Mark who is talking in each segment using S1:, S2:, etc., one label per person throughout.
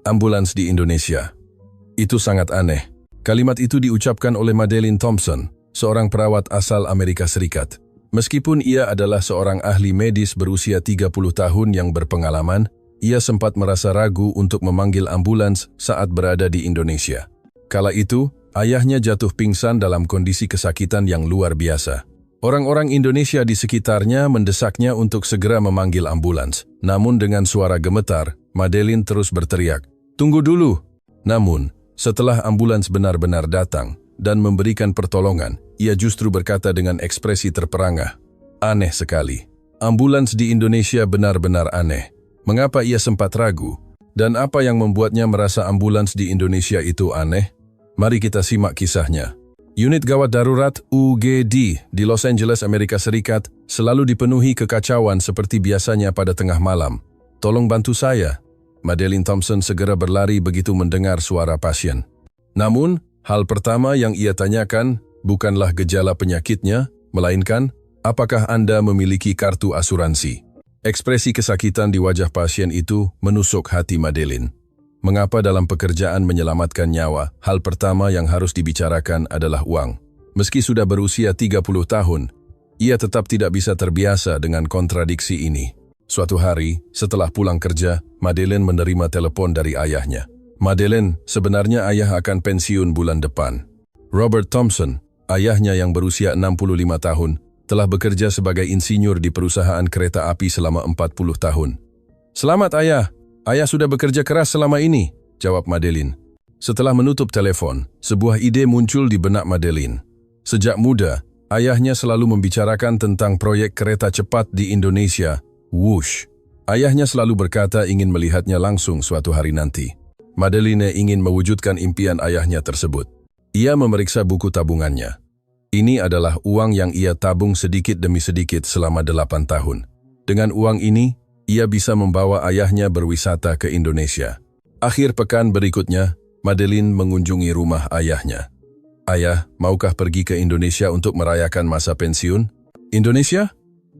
S1: ambulans di Indonesia. Itu sangat aneh. Kalimat itu diucapkan oleh Madeleine Thompson, seorang perawat asal Amerika Serikat. Meskipun ia adalah seorang ahli medis berusia 30 tahun yang berpengalaman, ia sempat merasa ragu untuk memanggil ambulans saat berada di Indonesia. Kala itu, ayahnya jatuh pingsan dalam kondisi kesakitan yang luar biasa. Orang-orang Indonesia di sekitarnya mendesaknya untuk segera memanggil ambulans. Namun dengan suara gemetar, Madeleine terus berteriak, "Tunggu dulu!" Namun, setelah ambulans benar-benar datang dan memberikan pertolongan, ia justru berkata dengan ekspresi terperangah, "Aneh sekali. Ambulans di Indonesia benar-benar aneh. Mengapa ia sempat ragu? Dan apa yang membuatnya merasa ambulans di Indonesia itu aneh? Mari kita simak kisahnya. Unit Gawat Darurat UGD di Los Angeles, Amerika Serikat selalu dipenuhi kekacauan seperti biasanya pada tengah malam. "Tolong bantu saya." Madeleine Thompson segera berlari begitu mendengar suara pasien. Namun, hal pertama yang ia tanyakan bukanlah gejala penyakitnya, melainkan apakah Anda memiliki kartu asuransi. Ekspresi kesakitan di wajah pasien itu menusuk hati Madeleine. Mengapa dalam pekerjaan menyelamatkan nyawa, hal pertama yang harus dibicarakan adalah uang. Meski sudah berusia 30 tahun, ia tetap tidak bisa terbiasa dengan kontradiksi ini. Suatu hari, setelah pulang kerja, Madeleine menerima telepon dari ayahnya. "Madeleine, sebenarnya ayah akan pensiun bulan depan." Robert Thompson, ayahnya yang berusia 65 tahun, telah bekerja sebagai insinyur di perusahaan kereta api selama 40 tahun. "Selamat ayah, ayah sudah bekerja keras selama ini," jawab Madeleine. Setelah menutup telepon, sebuah ide muncul di benak Madeleine. Sejak muda, ayahnya selalu membicarakan tentang proyek kereta cepat di Indonesia, Wush. Ayahnya selalu berkata ingin melihatnya langsung suatu hari nanti. Madeleine ingin mewujudkan impian ayahnya tersebut. Ia memeriksa buku tabungannya. Ini adalah uang yang ia tabung sedikit demi sedikit selama 8 tahun. Dengan uang ini, ia bisa membawa ayahnya berwisata ke Indonesia. Akhir pekan berikutnya, Madeleine mengunjungi rumah ayahnya. "Ayah, maukah pergi ke Indonesia untuk merayakan masa pensiun?" "Indonesia?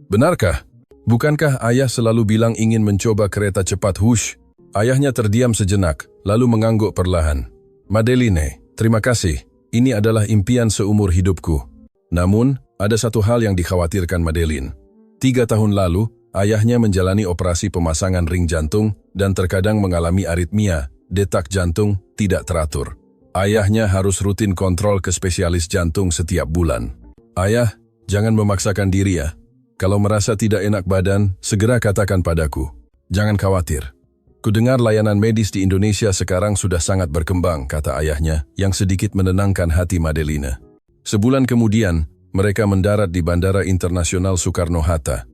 S1: Benarkah? Bukankah ayah selalu bilang ingin mencoba kereta cepat Wush?" Ayahnya terdiam sejenak, lalu mengangguk perlahan. "Madeleine, terima kasih. Ini adalah impian seumur hidupku." Namun, ada satu hal yang dikhawatirkan Madeleine. 3 tahun lalu, ayahnya menjalani operasi pemasangan ring jantung dan terkadang mengalami aritmia, detak jantung tidak teratur. Ayahnya harus rutin kontrol ke spesialis jantung setiap bulan. "Ayah, jangan memaksakan diri ya. Kalau merasa tidak enak badan, segera katakan padaku. Jangan khawatir. Kudengar layanan medis di Indonesia sekarang sudah sangat berkembang," kata ayahnya, yang sedikit menenangkan hati Madeleine. Sebulan kemudian, mereka mendarat di Bandara Internasional Soekarno-Hatta.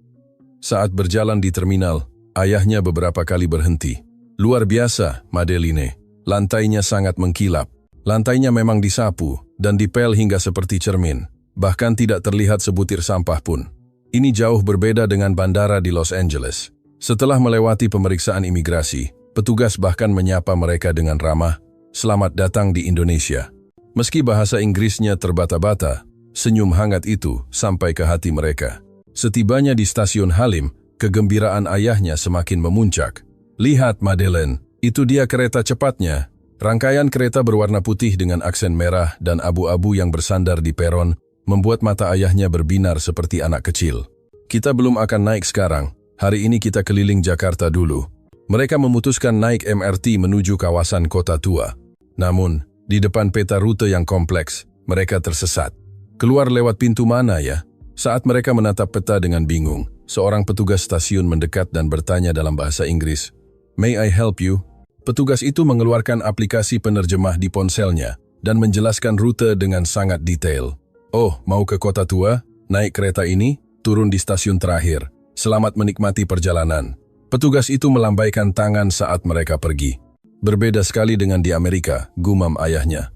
S1: Saat berjalan di terminal, ayahnya beberapa kali berhenti. "Luar biasa, Madeleine. Lantainya sangat mengkilap. Lantainya memang disapu dan dipel hingga seperti cermin. Bahkan tidak terlihat sebutir sampah pun. Ini jauh berbeda dengan bandara di Los Angeles." Setelah melewati pemeriksaan imigrasi, petugas bahkan menyapa mereka dengan ramah, "Selamat datang di Indonesia." Meski bahasa Inggrisnya terbata-bata, senyum hangat itu sampai ke hati mereka. Setibanya di stasiun Halim, kegembiraan ayahnya semakin memuncak. "Lihat Madeleine, itu dia kereta cepatnya." Rangkaian kereta berwarna putih dengan aksen merah dan abu-abu yang bersandar di peron membuat mata ayahnya berbinar seperti anak kecil. "Kita belum akan naik sekarang. Hari ini kita keliling Jakarta dulu." Mereka memutuskan naik MRT menuju kawasan kota tua. Namun, di depan peta rute yang kompleks, mereka tersesat. Keluar lewat pintu mana ya? Saat mereka menatap peta dengan bingung, seorang petugas stasiun mendekat dan bertanya dalam bahasa Inggris, "May I help you?" Petugas itu mengeluarkan aplikasi penerjemah di ponselnya dan menjelaskan rute dengan sangat detail. "Oh, mau ke kota tua? Naik kereta ini, turun di stasiun terakhir. Selamat menikmati perjalanan." Petugas itu melambaikan tangan saat mereka pergi. "Berbeda sekali dengan di Amerika," gumam ayahnya.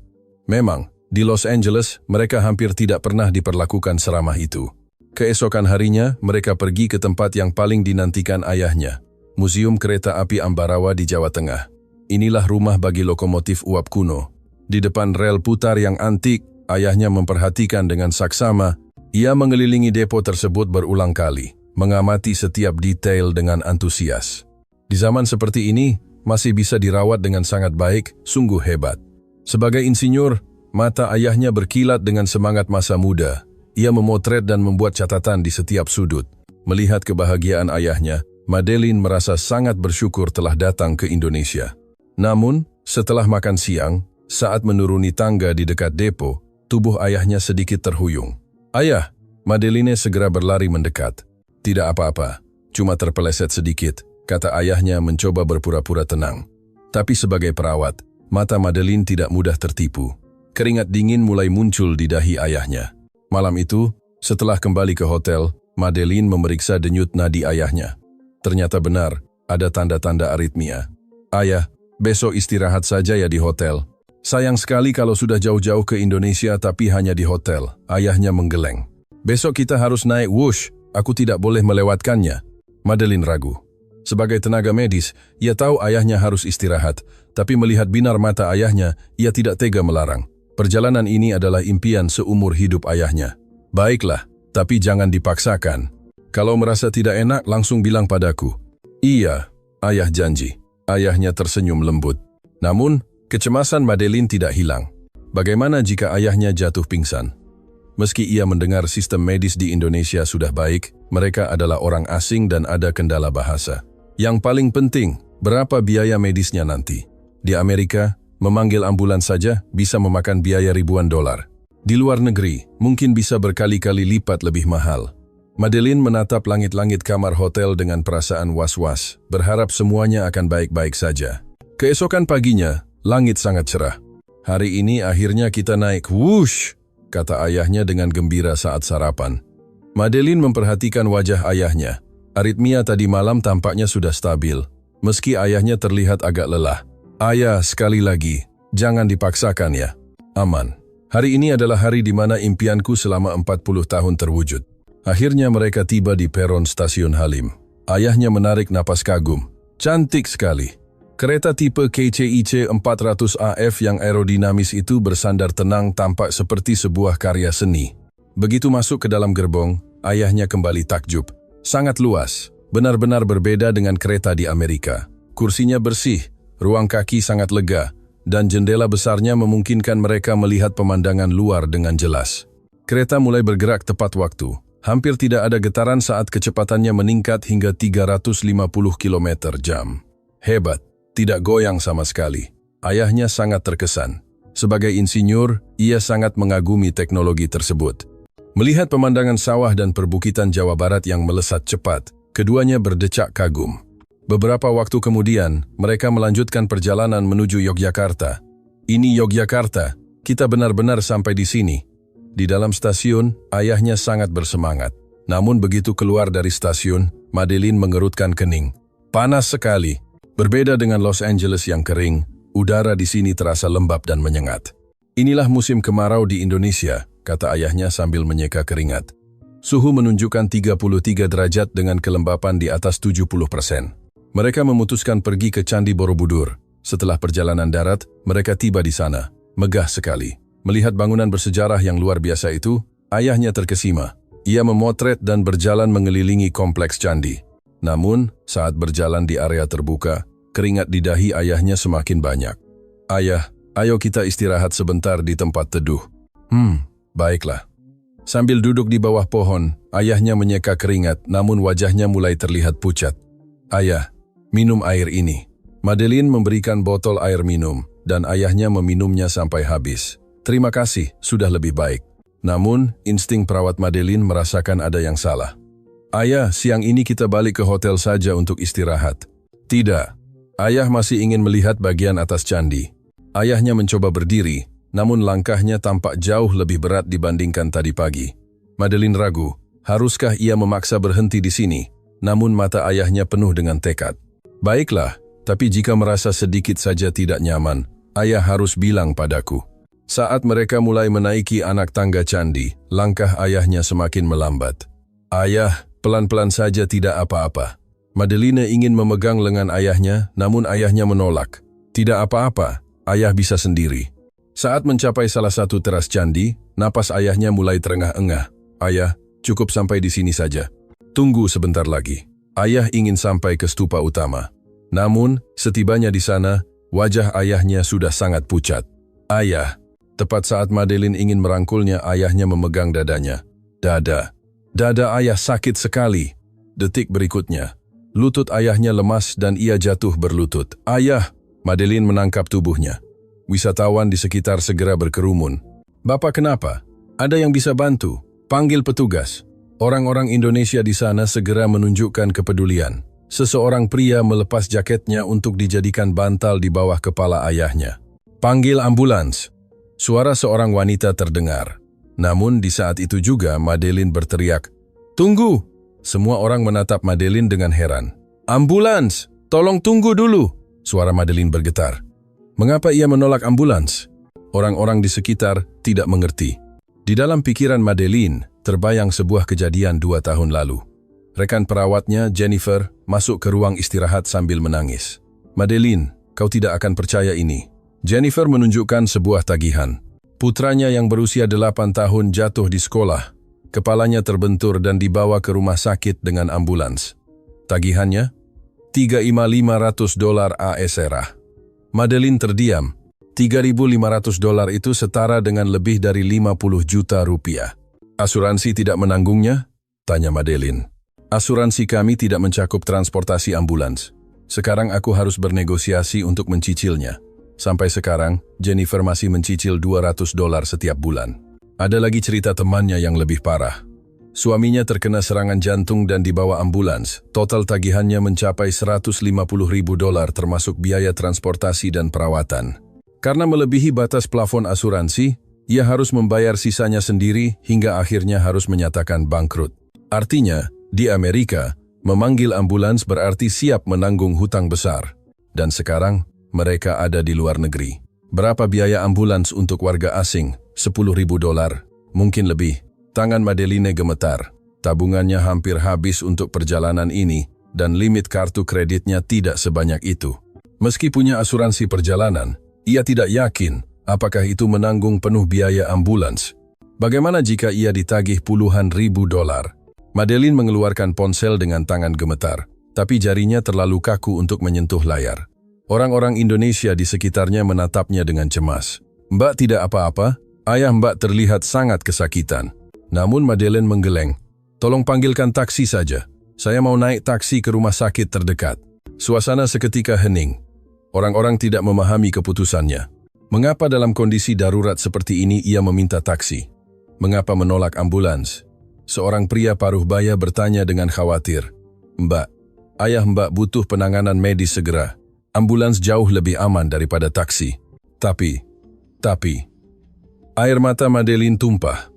S1: Memang, di Los Angeles, mereka hampir tidak pernah diperlakukan seramah itu. Keesokan harinya, mereka pergi ke tempat yang paling dinantikan ayahnya, Museum Kereta Api Ambarawa di Jawa Tengah. Inilah rumah bagi lokomotif uap kuno. Di depan rel putar yang antik, ayahnya memperhatikan dengan saksama. Ia mengelilingi depo tersebut berulang kali, mengamati setiap detail dengan antusias. Di zaman seperti ini, masih bisa dirawat dengan sangat baik, sungguh hebat. Sebagai insinyur, mata ayahnya berkilat dengan semangat masa muda. Ia memotret dan membuat catatan di setiap sudut. Melihat kebahagiaan ayahnya, Madeleine merasa sangat bersyukur telah datang ke Indonesia. Namun, setelah makan siang, saat menuruni tangga di dekat depo, tubuh ayahnya sedikit terhuyung. "Ayah!" Madeleine segera berlari mendekat. "Tidak apa-apa, cuma terpeleset sedikit," kata ayahnya mencoba berpura-pura tenang. Tapi sebagai perawat, mata Madeleine tidak mudah tertipu. Keringat dingin mulai muncul di dahi ayahnya. Malam itu, setelah kembali ke hotel, Madeleine memeriksa denyut nadi ayahnya. Ternyata benar, ada tanda-tanda aritmia. "Ayah, besok istirahat saja ya di hotel." "Sayang sekali kalau sudah jauh-jauh ke Indonesia tapi hanya di hotel," ayahnya menggeleng. "Besok kita harus naik wush, aku tidak boleh melewatkannya." Madeleine ragu. Sebagai tenaga medis, ia tahu ayahnya harus istirahat, tapi melihat binar mata ayahnya, ia tidak tega melarang. Perjalanan ini adalah impian seumur hidup ayahnya. "Baiklah, tapi jangan dipaksakan. Kalau merasa tidak enak, langsung bilang padaku." "Iya," ayah janji. Ayahnya tersenyum lembut. Namun, kecemasan Madeleine tidak hilang. Bagaimana jika ayahnya jatuh pingsan? Meski ia mendengar sistem medis di Indonesia sudah baik, mereka adalah orang asing dan ada kendala bahasa. Yang paling penting, berapa biaya medisnya nanti? Di Amerika, memanggil ambulans saja bisa memakan biaya ribuan dolar. Di luar negeri, mungkin bisa berkali-kali lipat lebih mahal. Madeleine menatap langit-langit kamar hotel dengan perasaan was-was, berharap semuanya akan baik-baik saja. Keesokan paginya, langit sangat cerah. "Hari ini akhirnya kita naik, wush," kata ayahnya dengan gembira saat sarapan. Madeleine memperhatikan wajah ayahnya. Aritmia tadi malam tampaknya sudah stabil, meski ayahnya terlihat agak lelah. "Ayah, sekali lagi, jangan dipaksakan ya. Aman. Hari ini adalah hari di mana impianku selama 40 tahun terwujud." Akhirnya mereka tiba di peron stasiun Halim. Ayahnya menarik napas kagum. "Cantik sekali." Kereta tipe KCIC 400 AF yang aerodinamis itu bersandar tenang tampak seperti sebuah karya seni. Begitu masuk ke dalam gerbong, ayahnya kembali takjub. Sangat luas, benar-benar berbeda dengan kereta di Amerika. Kursinya bersih, ruang kaki sangat lega, dan jendela besarnya memungkinkan mereka melihat pemandangan luar dengan jelas. Kereta mulai bergerak tepat waktu. Hampir tidak ada getaran saat kecepatannya meningkat hingga 350 km/jam. Hebat, tidak goyang sama sekali. Ayahnya sangat terkesan. Sebagai insinyur, ia sangat mengagumi teknologi tersebut. Melihat pemandangan sawah dan perbukitan Jawa Barat yang melesat cepat, keduanya berdecak kagum. Beberapa waktu kemudian, mereka melanjutkan perjalanan menuju Yogyakarta. "Ini Yogyakarta, kita benar-benar sampai di sini." Di dalam stasiun, ayahnya sangat bersemangat. Namun begitu keluar dari stasiun, Madeleine mengerutkan kening. Panas sekali. Berbeda dengan Los Angeles yang kering, udara di sini terasa lembab dan menyengat. "Inilah musim kemarau di Indonesia," kata ayahnya sambil menyeka keringat. Suhu menunjukkan 33 derajat dengan kelembapan di atas 70%. Mereka memutuskan pergi ke Candi Borobudur. Setelah perjalanan darat, mereka tiba di sana. Megah sekali. Melihat bangunan bersejarah yang luar biasa itu, ayahnya terkesima. Ia memotret dan berjalan mengelilingi kompleks candi. Namun, saat berjalan di area terbuka, keringat di dahi ayahnya semakin banyak. "Ayah, ayo kita istirahat sebentar di tempat teduh." Baiklah." Sambil duduk di bawah pohon, ayahnya menyeka keringat namun wajahnya mulai terlihat pucat. "Ayah, minum air ini." Madeleine memberikan botol air minum, dan ayahnya meminumnya sampai habis. "Terima kasih, sudah lebih baik." Namun, insting perawat Madeleine merasakan ada yang salah. "Ayah, siang ini kita balik ke hotel saja untuk istirahat." "Tidak." Ayah masih ingin melihat bagian atas candi. Ayahnya mencoba berdiri, namun langkahnya tampak jauh lebih berat dibandingkan tadi pagi. Madeleine ragu, haruskah ia memaksa berhenti di sini? Namun mata ayahnya penuh dengan tekad. "Baiklah, tapi jika merasa sedikit saja tidak nyaman, ayah harus bilang padaku." Saat mereka mulai menaiki anak tangga candi, langkah ayahnya semakin melambat. "Ayah, pelan-pelan saja tidak apa-apa." Madeleine ingin memegang lengan ayahnya, namun ayahnya menolak. "Tidak apa-apa, ayah bisa sendiri." Saat mencapai salah satu teras candi, napas ayahnya mulai terengah-engah. "Ayah, cukup sampai di sini saja. Tunggu sebentar lagi. Ayah ingin sampai ke stupa utama." Namun, setibanya di sana, wajah ayahnya sudah sangat pucat. Ayah. Tepat saat Madeline ingin merangkulnya, ayahnya memegang dadanya. Dada ayah sakit sekali. Detik berikutnya, lutut ayahnya lemas dan ia jatuh berlutut. Ayah! Madeline menangkap tubuhnya. Wisatawan di sekitar segera berkerumun. Bapak kenapa? Ada yang bisa bantu? Panggil petugas. Orang-orang Indonesia di sana segera menunjukkan kepedulian. Seseorang pria melepas jaketnya untuk dijadikan bantal di bawah kepala ayahnya. Panggil ambulans. Suara seorang wanita terdengar. Namun di saat itu juga Madeline berteriak, "Tunggu!" Semua orang menatap Madeline dengan heran. "Ambulans! Tolong tunggu dulu!" Suara Madeline bergetar. Mengapa ia menolak ambulans? Orang-orang di sekitar tidak mengerti. Di dalam pikiran Madeline, terbayang sebuah kejadian 2 tahun lalu. Rekan perawatnya, Jennifer, masuk ke ruang istirahat sambil menangis. "Madeline, kau tidak akan percaya ini." Jennifer menunjukkan sebuah tagihan. Putranya yang berusia 8 tahun jatuh di sekolah. Kepalanya terbentur dan dibawa ke rumah sakit dengan ambulans. Tagihannya? $3.500 AS. Madeline terdiam. $3.500 itu setara dengan lebih dari 50 juta rupiah. Asuransi tidak menanggungnya? Tanya Madeline. Asuransi kami tidak mencakup transportasi ambulans. Sekarang aku harus bernegosiasi untuk mencicilnya. Sampai sekarang, Jennifer masih mencicil $200 setiap bulan. Ada lagi cerita temannya yang lebih parah. Suaminya terkena serangan jantung dan dibawa ambulans. Total tagihannya mencapai $150.000 termasuk biaya transportasi dan perawatan. Karena melebihi batas plafon asuransi, ia harus membayar sisanya sendiri hingga akhirnya harus menyatakan bangkrut. Artinya, di Amerika, memanggil ambulans berarti siap menanggung hutang besar. Dan sekarang, mereka ada di luar negeri. Berapa biaya ambulans untuk warga asing? $10.000, mungkin lebih. Tangan Madeline gemetar. Tabungannya hampir habis untuk perjalanan ini, dan limit kartu kreditnya tidak sebanyak itu. Meski punya asuransi perjalanan, ia tidak yakin apakah itu menanggung penuh biaya ambulans. Bagaimana jika ia ditagih puluhan ribu dolar? Madeline mengeluarkan ponsel dengan tangan gemetar, tapi jarinya terlalu kaku untuk menyentuh layar. Orang-orang Indonesia di sekitarnya menatapnya dengan cemas. "Mbak tidak apa-apa?" Ayah Mbak terlihat sangat kesakitan. Namun Madeline menggeleng. "Tolong panggilkan taksi saja. Saya mau naik taksi ke rumah sakit terdekat." Suasana seketika hening. Orang-orang tidak memahami keputusannya. Mengapa dalam kondisi darurat seperti ini ia meminta taksi? Mengapa menolak ambulans? Seorang pria paruh baya bertanya dengan khawatir. "Mbak, ayah Mbak butuh penanganan medis segera. Ambulans jauh lebih aman daripada taksi." Tapi... Air mata Madeline tumpah.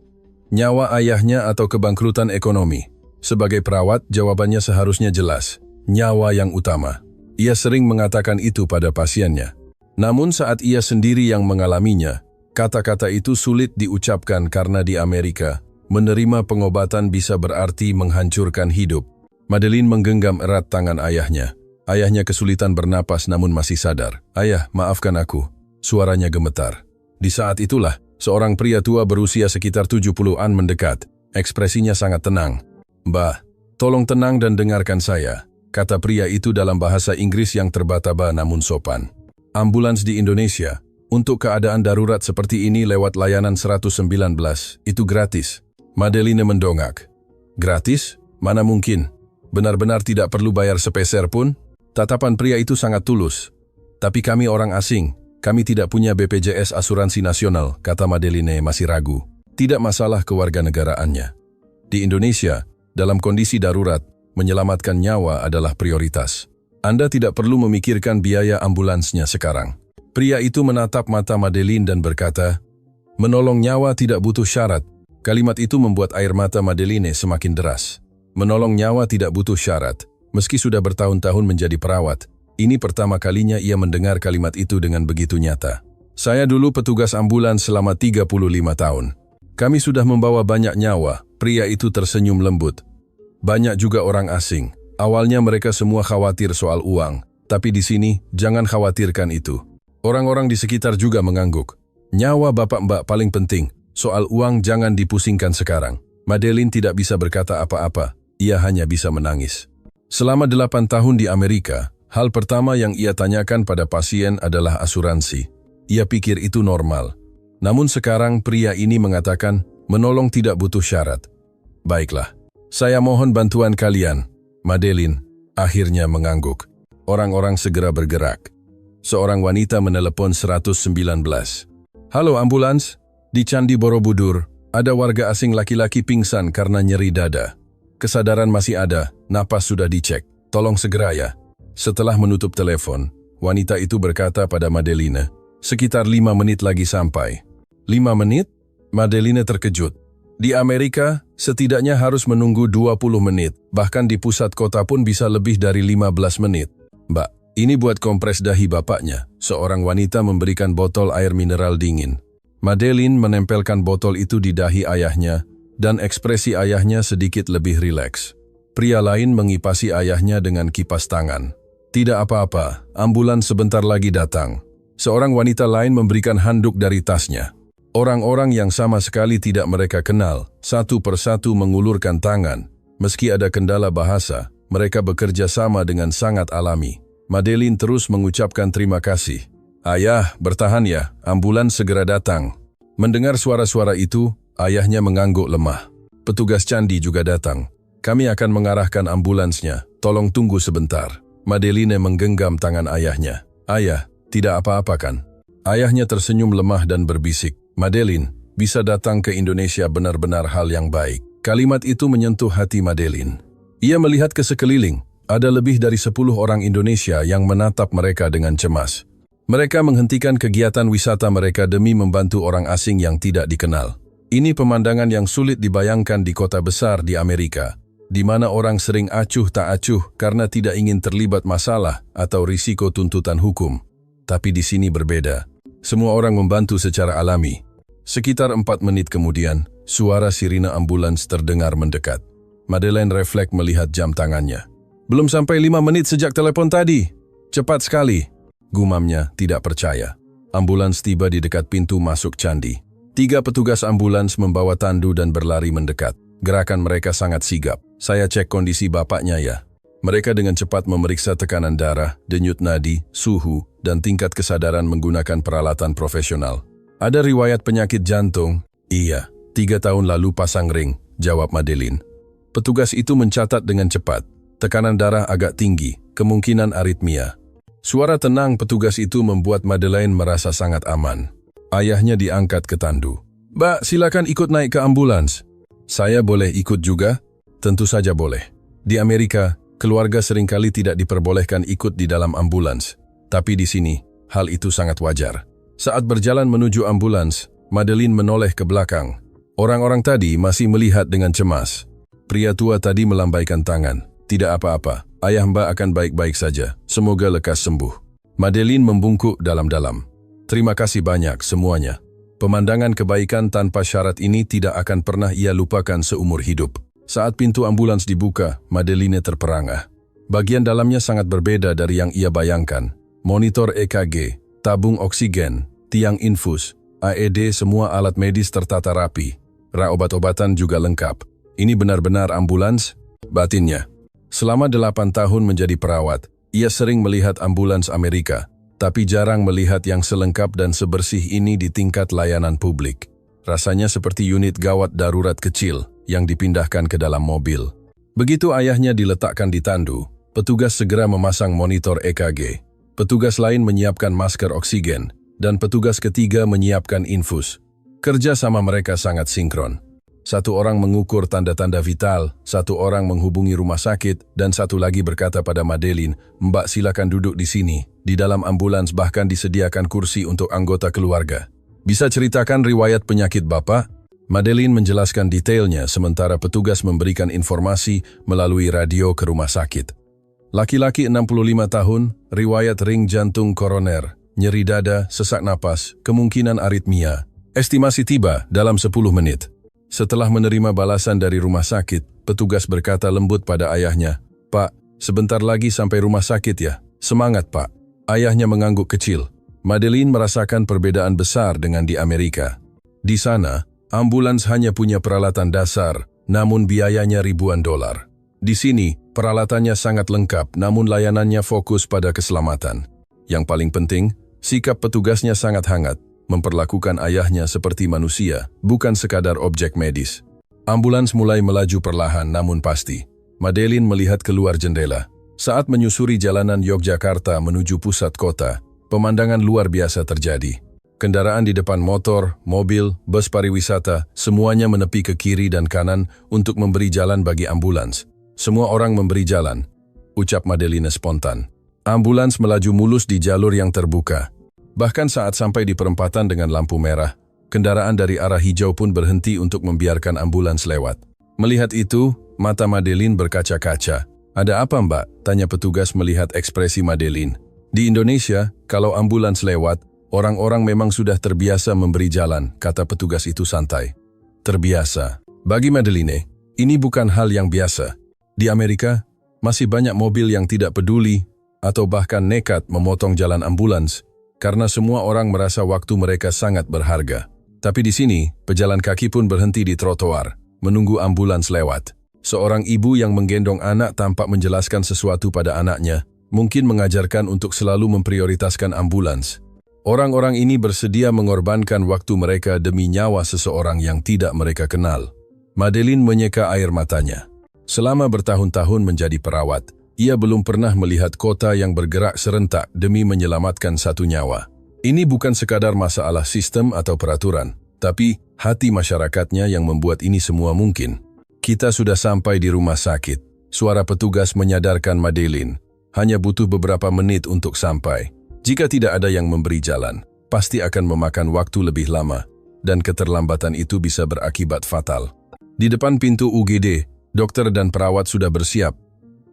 S1: Nyawa ayahnya atau kebangkrutan ekonomi? Sebagai perawat, jawabannya seharusnya jelas. Nyawa yang utama. Ia sering mengatakan itu pada pasiennya. Namun saat ia sendiri yang mengalaminya, kata-kata itu sulit diucapkan karena di Amerika, menerima pengobatan bisa berarti menghancurkan hidup. Madeline menggenggam erat tangan ayahnya. Ayahnya kesulitan bernapas namun masih sadar. "Ayah, maafkan aku." Suaranya gemetar. Di saat itulah, seorang pria tua berusia sekitar 70-an mendekat. Ekspresinya sangat tenang. "Mbah, tolong tenang dan dengarkan saya," kata pria itu dalam bahasa Inggris yang terbata-bata namun sopan. "Ambulans di Indonesia, untuk keadaan darurat seperti ini lewat layanan 119, itu gratis." Madeline mendongak. "Gratis? Mana mungkin? Benar-benar tidak perlu bayar sepeser pun?" Tatapan pria itu sangat tulus. "Tapi kami orang asing. Kami tidak punya BPJS asuransi nasional," kata Madeline masih ragu. Tidak masalah kewarganegaraannya. Di Indonesia, dalam kondisi darurat, menyelamatkan nyawa adalah prioritas. Anda tidak perlu memikirkan biaya ambulansnya sekarang. Pria itu menatap mata Madeline dan berkata, "Menolong nyawa tidak butuh syarat." Kalimat itu membuat air mata Madeline semakin deras. Menolong nyawa tidak butuh syarat. Meski sudah bertahun-tahun menjadi perawat, ini pertama kalinya ia mendengar kalimat itu dengan begitu nyata. "Saya dulu petugas ambulans selama 35 tahun. Kami sudah membawa banyak nyawa." Pria itu tersenyum lembut. "Banyak juga orang asing. Awalnya mereka semua khawatir soal uang. Tapi di sini, jangan khawatirkan itu." Orang-orang di sekitar juga mengangguk. "Nyawa bapak Mbak paling penting. Soal uang jangan dipusingkan sekarang." Madeline tidak bisa berkata apa-apa. Ia hanya bisa menangis. Selama 8 tahun di Amerika, Hal pertama yang ia tanyakan pada pasien adalah asuransi. Ia pikir itu normal. Namun sekarang pria ini mengatakan menolong tidak butuh syarat. Baiklah, saya mohon bantuan kalian. Madeline akhirnya mengangguk. Orang-orang segera bergerak. Seorang wanita menelepon 119. Halo ambulans, di Candi Borobudur, ada warga asing laki-laki pingsan karena nyeri dada. Kesadaran masih ada, napas sudah dicek. Tolong segera ya. Setelah menutup telepon, wanita itu berkata pada Madeline, sekitar 5 menit lagi sampai. 5 menit? Madeline terkejut. Di Amerika, setidaknya harus menunggu 20 menit, bahkan di pusat kota pun bisa lebih dari 15 menit. Mbak, ini buat kompres dahi bapaknya. Seorang wanita memberikan botol air mineral dingin. Madeline menempelkan botol itu di dahi ayahnya, dan ekspresi ayahnya sedikit lebih rileks. Pria lain mengipasi ayahnya dengan kipas tangan. Tidak apa-apa, ambulans sebentar lagi datang. Seorang wanita lain memberikan handuk dari tasnya. Orang-orang yang sama sekali tidak mereka kenal, satu persatu mengulurkan tangan. Meski ada kendala bahasa, mereka bekerja sama dengan sangat alami. Madeline terus mengucapkan terima kasih. Ayah, bertahan ya, ambulans segera datang. Mendengar suara-suara itu, ayahnya mengangguk lemah. Petugas candi juga datang. Kami akan mengarahkan ambulansnya, tolong tunggu sebentar. Madeline menggenggam tangan ayahnya. Ayah, tidak apa-apa kan? Ayahnya tersenyum lemah dan berbisik. Madeline, bisa datang ke Indonesia benar-benar hal yang baik. Kalimat itu menyentuh hati Madeline. Ia melihat ke sekeliling. Ada lebih dari 10 orang Indonesia yang menatap mereka dengan cemas. Mereka menghentikan kegiatan wisata mereka demi membantu orang asing yang tidak dikenal. Ini pemandangan yang sulit dibayangkan di kota besar di Amerika, di mana orang sering acuh tak acuh karena tidak ingin terlibat masalah atau risiko tuntutan hukum. Tapi di sini berbeda. Semua orang membantu secara alami. Sekitar 4 menit kemudian, suara sirine ambulans terdengar mendekat. Madeline refleks melihat jam tangannya. Belum sampai 5 menit sejak telepon tadi. Cepat sekali. Gumamnya tidak percaya. Ambulans tiba di dekat pintu masuk candi. 3 petugas ambulans membawa tandu dan berlari mendekat. Gerakan mereka sangat sigap. Saya cek kondisi bapaknya ya. Mereka dengan cepat memeriksa tekanan darah, denyut nadi, suhu, dan tingkat kesadaran menggunakan peralatan profesional. Ada riwayat penyakit jantung? Iya, 3 tahun lalu pasang ring, jawab Madeline. Petugas itu mencatat dengan cepat. Tekanan darah agak tinggi, kemungkinan aritmia. Suara tenang petugas itu membuat Madeline merasa sangat aman. Ayahnya diangkat ke tandu. Mbak, silakan ikut naik ke ambulans. Saya boleh ikut juga? Tentu saja boleh. Di Amerika, keluarga seringkali tidak diperbolehkan ikut di dalam ambulans. Tapi di sini, hal itu sangat wajar. Saat berjalan menuju ambulans, Madeline menoleh ke belakang. Orang-orang tadi masih melihat dengan cemas. Pria tua tadi melambaikan tangan. Tidak apa-apa, ayah Mbak akan baik-baik saja. Semoga lekas sembuh. Madeline membungkuk dalam-dalam. Terima kasih banyak semuanya. Pemandangan kebaikan tanpa syarat ini tidak akan pernah ia lupakan seumur hidup. Saat pintu ambulans dibuka, Madeline terperangah. Bagian dalamnya sangat berbeda dari yang ia bayangkan. Monitor EKG, tabung oksigen, tiang infus, AED, semua alat medis tertata rapi. Rak obat-obatan juga lengkap. Ini benar-benar ambulans? Batinnya. Selama 8 tahun menjadi perawat, ia sering melihat ambulans Amerika, tapi jarang melihat yang selengkap dan sebersih ini di tingkat layanan publik. Rasanya seperti unit gawat darurat kecil yang dipindahkan ke dalam mobil. Begitu ayahnya diletakkan di tandu, petugas segera memasang monitor EKG. Petugas lain menyiapkan masker oksigen, dan petugas ketiga menyiapkan infus. Kerja sama mereka sangat sinkron. Satu orang mengukur tanda-tanda vital, satu orang menghubungi rumah sakit, dan satu lagi berkata pada Madeline, Mbak silakan duduk di sini. Di dalam ambulans bahkan disediakan kursi untuk anggota keluarga. Bisa ceritakan riwayat penyakit Bapak? Madeline menjelaskan detailnya sementara petugas memberikan informasi melalui radio ke rumah sakit. Laki-laki 65 tahun, riwayat ring jantung koroner, nyeri dada, sesak napas, kemungkinan aritmia. Estimasi tiba dalam 10 menit. Setelah menerima balasan dari rumah sakit, petugas berkata lembut pada ayahnya, Pak, sebentar lagi sampai rumah sakit ya. Semangat Pak. Ayahnya mengangguk kecil. Madeline merasakan perbedaan besar dengan di Amerika. Di sana, ambulans hanya punya peralatan dasar, namun biayanya ribuan dolar. Di sini, Peralatannya sangat lengkap, namun layanannya fokus pada keselamatan. Yang paling penting, sikap petugasnya sangat hangat, memperlakukan ayahnya seperti manusia, bukan sekadar objek medis. Ambulans mulai melaju perlahan namun pasti. Madeline melihat keluar jendela. Saat menyusuri jalanan Yogyakarta menuju pusat kota, pemandangan luar biasa terjadi. Kendaraan di depan motor, mobil, bus pariwisata, semuanya menepi ke kiri dan kanan untuk memberi jalan bagi ambulans. Semua orang memberi jalan, ucap Madeline spontan. Ambulans melaju mulus di jalur yang terbuka. Bahkan saat sampai di perempatan dengan lampu merah, kendaraan dari arah hijau pun berhenti untuk membiarkan ambulans lewat. Melihat itu, mata Madeline berkaca-kaca. Ada apa, Mbak? Tanya petugas melihat ekspresi Madeline. Di Indonesia, kalau ambulans lewat, orang-orang memang sudah terbiasa memberi jalan, kata petugas itu santai. Terbiasa. Bagi Madeline, ini bukan hal yang biasa. Di Amerika, masih banyak mobil yang tidak peduli atau bahkan nekat memotong jalan ambulans karena semua orang merasa waktu mereka sangat berharga. Tapi di sini, pejalan kaki pun berhenti di trotoar, menunggu ambulans lewat. Seorang ibu yang menggendong anak tampak menjelaskan sesuatu pada anaknya, mungkin mengajarkan untuk selalu memprioritaskan ambulans. Orang-orang ini bersedia mengorbankan waktu mereka demi nyawa seseorang yang tidak mereka kenal. Madeline menyeka air matanya. Selama bertahun-tahun menjadi perawat, ia belum pernah melihat kota yang bergerak serentak demi menyelamatkan satu nyawa. Ini bukan sekadar masalah sistem atau peraturan, tapi hati masyarakatnya yang membuat ini semua mungkin. Kita sudah sampai di rumah sakit. Suara petugas menyadarkan Madeline. Hanya butuh beberapa menit untuk sampai. Jika tidak ada yang memberi jalan, pasti akan memakan waktu lebih lama, dan keterlambatan itu bisa berakibat fatal. Di depan pintu UGD, dokter dan perawat sudah bersiap.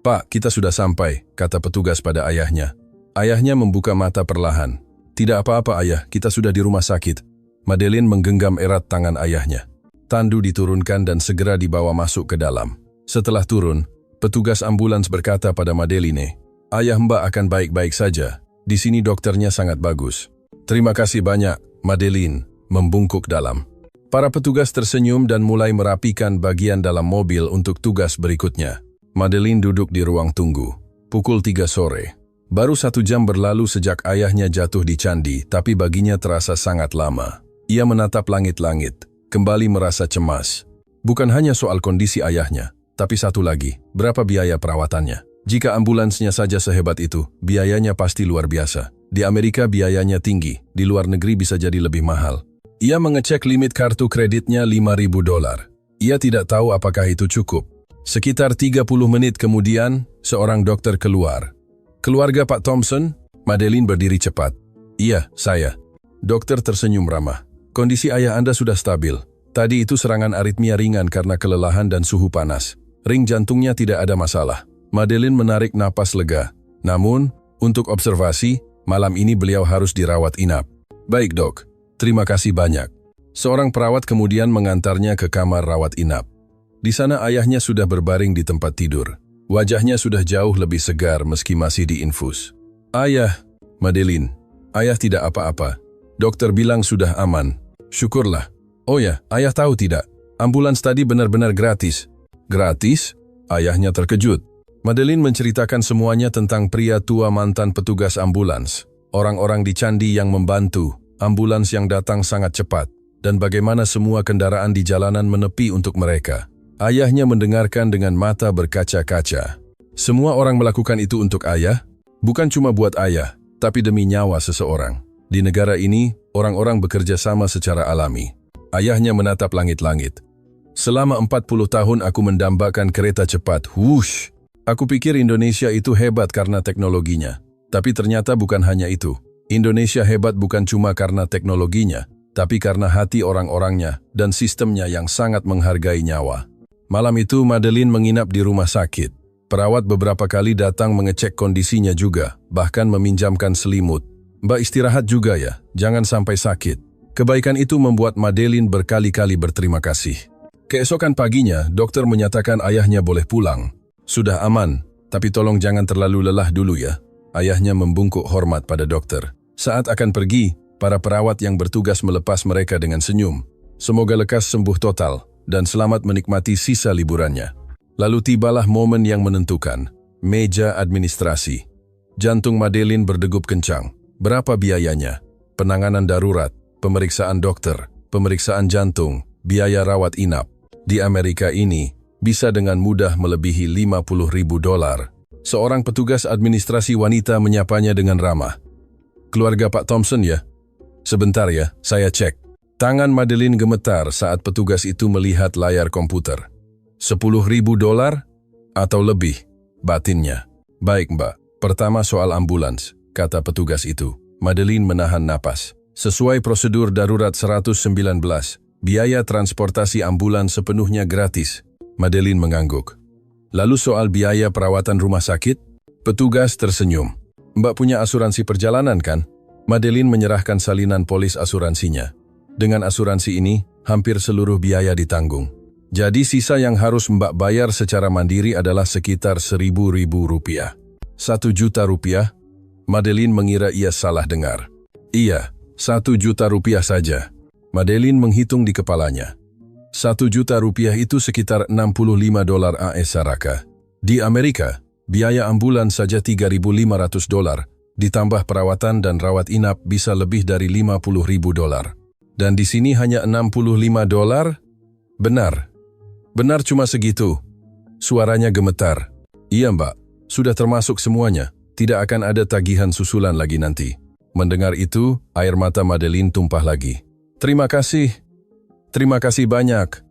S1: Pak, kita sudah sampai, kata petugas pada ayahnya. Ayahnya membuka mata perlahan. Tidak apa-apa ayah, kita sudah di rumah sakit. Madeline menggenggam erat tangan ayahnya. Tandu diturunkan dan segera dibawa masuk ke dalam. Setelah turun, petugas ambulans berkata pada Madeline, ayah Mbak akan baik-baik saja. Di sini dokternya sangat bagus. Terima kasih banyak, Madeline, membungkuk dalam. Para petugas tersenyum dan mulai merapikan bagian dalam mobil untuk tugas berikutnya. Madeline duduk di ruang tunggu. Pukul 3 sore. Baru 1 jam berlalu sejak ayahnya jatuh di candi, tapi baginya terasa sangat lama. Ia menatap langit-langit, kembali merasa cemas. Bukan hanya soal kondisi ayahnya, tapi satu lagi, berapa biaya perawatannya. Jika ambulansnya saja sehebat itu, biayanya pasti luar biasa. Di Amerika biayanya tinggi, di luar negeri bisa jadi lebih mahal. Ia mengecek limit kartu kreditnya $5.000. Ia tidak tahu apakah itu cukup. Sekitar 30 menit kemudian, seorang dokter keluar. Keluarga Pak Thompson? Madeline berdiri cepat. Iya, saya. Dokter tersenyum ramah. Kondisi ayah Anda sudah stabil. Tadi itu serangan aritmia ringan karena kelelahan dan suhu panas. Ring jantungnya tidak ada masalah. Madeline menarik napas lega. Namun, untuk observasi, malam ini beliau harus dirawat inap. Baik dok. Terima kasih banyak. Seorang perawat kemudian mengantarnya ke kamar rawat inap. Di sana ayahnya sudah berbaring di tempat tidur. Wajahnya sudah jauh lebih segar meski masih diinfus. Ayah, Madeline, ayah tidak apa-apa. Dokter bilang sudah aman. Syukurlah. Oh ya, ayah tahu tidak? Ambulans tadi benar-benar gratis. Gratis? Ayahnya terkejut. Madeline menceritakan semuanya tentang pria tua mantan petugas ambulans. Orang-orang di candi yang membantu. Ambulans yang datang sangat cepat, dan bagaimana semua kendaraan di jalanan menepi untuk mereka. Ayahnya mendengarkan dengan mata berkaca-kaca. Semua orang melakukan itu untuk ayah, bukan cuma buat ayah, tapi demi nyawa seseorang. Di negara ini, orang-orang bekerja sama secara alami. Ayahnya menatap langit-langit. Selama 40 tahun aku mendambakan kereta cepat, whoosh. Aku pikir Indonesia itu hebat karena teknologinya, tapi ternyata bukan hanya itu. Indonesia hebat bukan cuma karena teknologinya, tapi karena hati orang-orangnya dan sistemnya yang sangat menghargai nyawa. Malam itu Madeline menginap di rumah sakit. Perawat beberapa kali datang mengecek kondisinya juga, bahkan meminjamkan selimut. Mbak istirahat juga ya, jangan sampai sakit. Kebaikan itu membuat Madeline berkali-kali berterima kasih. Keesokan paginya, dokter menyatakan ayahnya boleh pulang. Sudah aman, tapi tolong jangan terlalu lelah dulu ya. Ayahnya membungkuk hormat pada dokter. Saat akan pergi, para perawat yang bertugas melepas mereka dengan senyum. Semoga lekas sembuh total dan selamat menikmati sisa liburannya. Lalu tibalah momen yang menentukan. Meja administrasi. Jantung Madeleine berdegup kencang. Berapa biayanya? Penanganan darurat, pemeriksaan dokter, pemeriksaan jantung, biaya rawat inap. Di Amerika ini, bisa dengan mudah melebihi $50.000. Seorang petugas administrasi wanita menyapanya dengan ramah. Keluarga Pak Thompson ya? Sebentar ya, saya cek. Tangan Madeleine gemetar saat petugas itu melihat layar komputer. $10.000 atau lebih, batinnya. Baik mbak, pertama soal ambulans, kata petugas itu. Madeleine menahan napas. Sesuai prosedur darurat 119, biaya transportasi ambulans sepenuhnya gratis. Madeleine mengangguk. Lalu soal biaya perawatan rumah sakit? Petugas tersenyum. Mbak punya asuransi perjalanan kan? Madeleine menyerahkan salinan polis asuransinya. Dengan asuransi ini, hampir seluruh biaya ditanggung. Jadi sisa yang harus Mbak bayar secara mandiri adalah sekitar $1.000. $1 juta? Madeleine mengira ia salah dengar. Iya, $1 juta saja. Madeleine menghitung di kepalanya. $1 juta itu sekitar $65 AS Saraka. Di Amerika, biaya ambulans saja $3.500, ditambah perawatan dan rawat inap bisa lebih dari $50.000. Dan di sini hanya $65? Benar. Benar cuma segitu. Suaranya gemetar. Iya mbak, sudah termasuk semuanya. Tidak akan ada tagihan susulan lagi nanti. Mendengar itu, air mata Madeleine tumpah lagi. Terima kasih. Terima kasih banyak.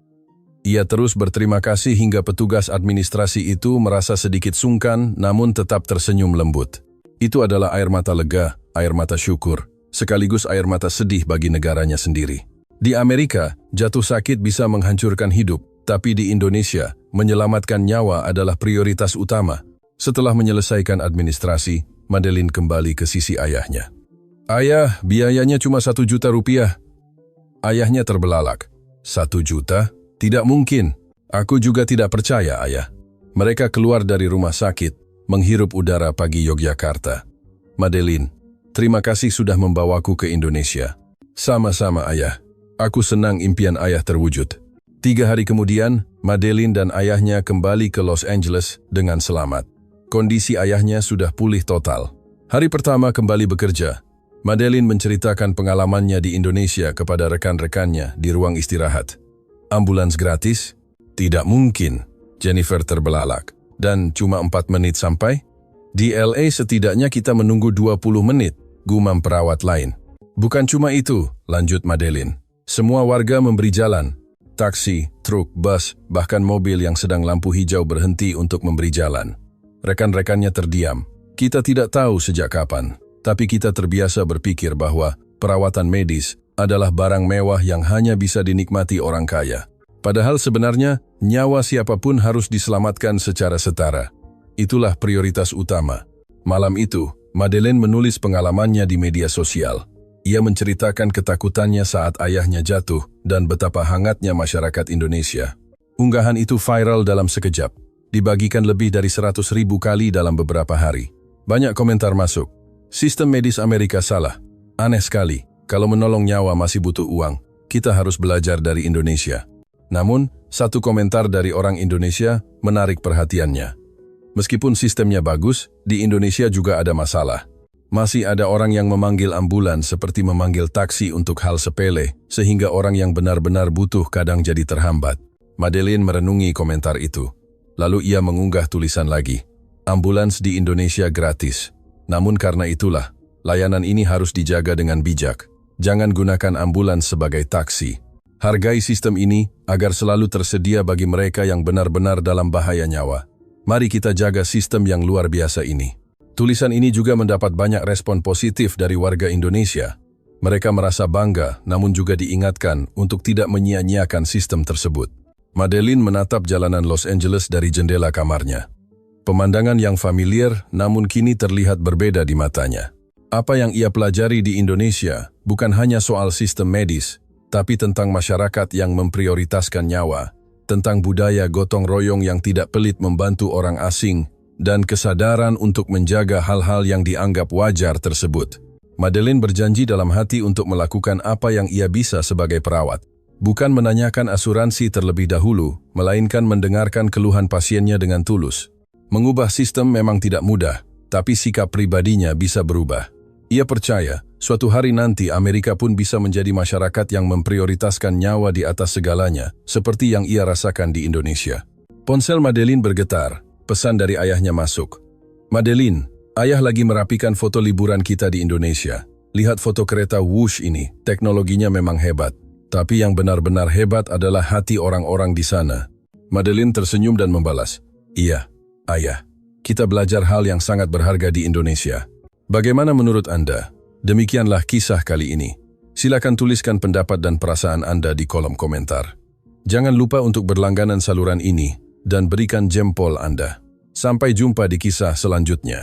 S1: Ia terus berterima kasih hingga petugas administrasi itu merasa sedikit sungkan namun tetap tersenyum lembut. Itu adalah air mata lega, air mata syukur, sekaligus air mata sedih bagi negaranya sendiri. Di Amerika, jatuh sakit bisa menghancurkan hidup. Tapi di Indonesia, menyelamatkan nyawa adalah prioritas utama. Setelah menyelesaikan administrasi, Madeleine kembali ke sisi ayahnya. Ayah, biayanya cuma $1 juta. Ayahnya terbelalak. $1 juta? Tidak mungkin. Aku juga tidak percaya, ayah. Mereka keluar dari rumah sakit, menghirup udara pagi Yogyakarta. Madeleine, terima kasih sudah membawaku ke Indonesia. Sama-sama, ayah. Aku senang impian ayah terwujud. 3 hari kemudian, Madeleine dan ayahnya kembali ke Los Angeles dengan selamat. Kondisi ayahnya sudah pulih total. Hari pertama kembali bekerja, Madeleine menceritakan pengalamannya di Indonesia kepada rekan-rekannya di ruang istirahat. Ambulans gratis? Tidak mungkin. Jennifer terbelalak. Dan cuma 4 menit sampai? Di LA setidaknya kita menunggu 20 menit, gumam perawat lain. Bukan cuma itu, lanjut Madeleine. Semua warga memberi jalan. Taksi, truk, bus, bahkan mobil yang sedang lampu hijau berhenti untuk memberi jalan. Rekan-rekannya terdiam. Kita tidak tahu sejak kapan, tapi kita terbiasa berpikir bahwa perawatan medis adalah barang mewah yang hanya bisa dinikmati orang kaya. Padahal sebenarnya, nyawa siapapun harus diselamatkan secara setara. Itulah prioritas utama. Malam itu, Madeleine menulis pengalamannya di media sosial. Ia menceritakan ketakutannya saat ayahnya jatuh dan betapa hangatnya masyarakat Indonesia. Unggahan itu viral dalam sekejap, dibagikan lebih dari 100.000 kali dalam beberapa hari. Banyak komentar masuk. Sistem medis Amerika salah. Aneh sekali, kalau menolong nyawa masih butuh uang, kita harus belajar dari Indonesia. Namun, satu komentar dari orang Indonesia menarik perhatiannya. Meskipun sistemnya bagus, di Indonesia juga ada masalah. Masih ada orang yang memanggil ambulans seperti memanggil taksi untuk hal sepele, sehingga orang yang benar-benar butuh kadang jadi terhambat. Madeleine merenungi komentar itu. Lalu ia mengunggah tulisan lagi. Ambulans di Indonesia gratis. Namun karena itulah, layanan ini harus dijaga dengan bijak. Jangan gunakan ambulans sebagai taksi. Hargai sistem ini agar selalu tersedia bagi mereka yang benar-benar dalam bahaya nyawa. Mari kita jaga sistem yang luar biasa ini. Tulisan ini juga mendapat banyak respon positif dari warga Indonesia. Mereka merasa bangga, namun juga diingatkan untuk tidak menyia-nyiakan sistem tersebut. Madeleine menatap jalanan Los Angeles dari jendela kamarnya. Pemandangan yang familiar, namun kini terlihat berbeda di matanya. Apa yang ia pelajari di Indonesia bukan hanya soal sistem medis, tapi tentang masyarakat yang memprioritaskan nyawa, tentang budaya gotong royong yang tidak pelit membantu orang asing, dan kesadaran untuk menjaga hal-hal yang dianggap wajar tersebut. Madeleine berjanji dalam hati untuk melakukan apa yang ia bisa sebagai perawat. Bukan menanyakan asuransi terlebih dahulu, melainkan mendengarkan keluhan pasiennya dengan tulus. Mengubah sistem memang tidak mudah, tapi sikap pribadinya bisa berubah. Ia percaya, suatu hari nanti Amerika pun bisa menjadi masyarakat yang memprioritaskan nyawa di atas segalanya, seperti yang ia rasakan di Indonesia. Ponsel Madeline bergetar, pesan dari ayahnya masuk. Madeline, ayah lagi merapikan foto liburan kita di Indonesia. Lihat foto kereta Whoosh ini, teknologinya memang hebat. Tapi yang benar-benar hebat adalah hati orang-orang di sana. Madeline tersenyum dan membalas, "Iya, ayah. Kita belajar hal yang sangat berharga di Indonesia." Bagaimana menurut Anda? Demikianlah kisah kali ini. Silakan tuliskan pendapat dan perasaan Anda di kolom komentar. Jangan lupa untuk berlangganan saluran ini dan berikan jempol Anda. Sampai jumpa di kisah selanjutnya.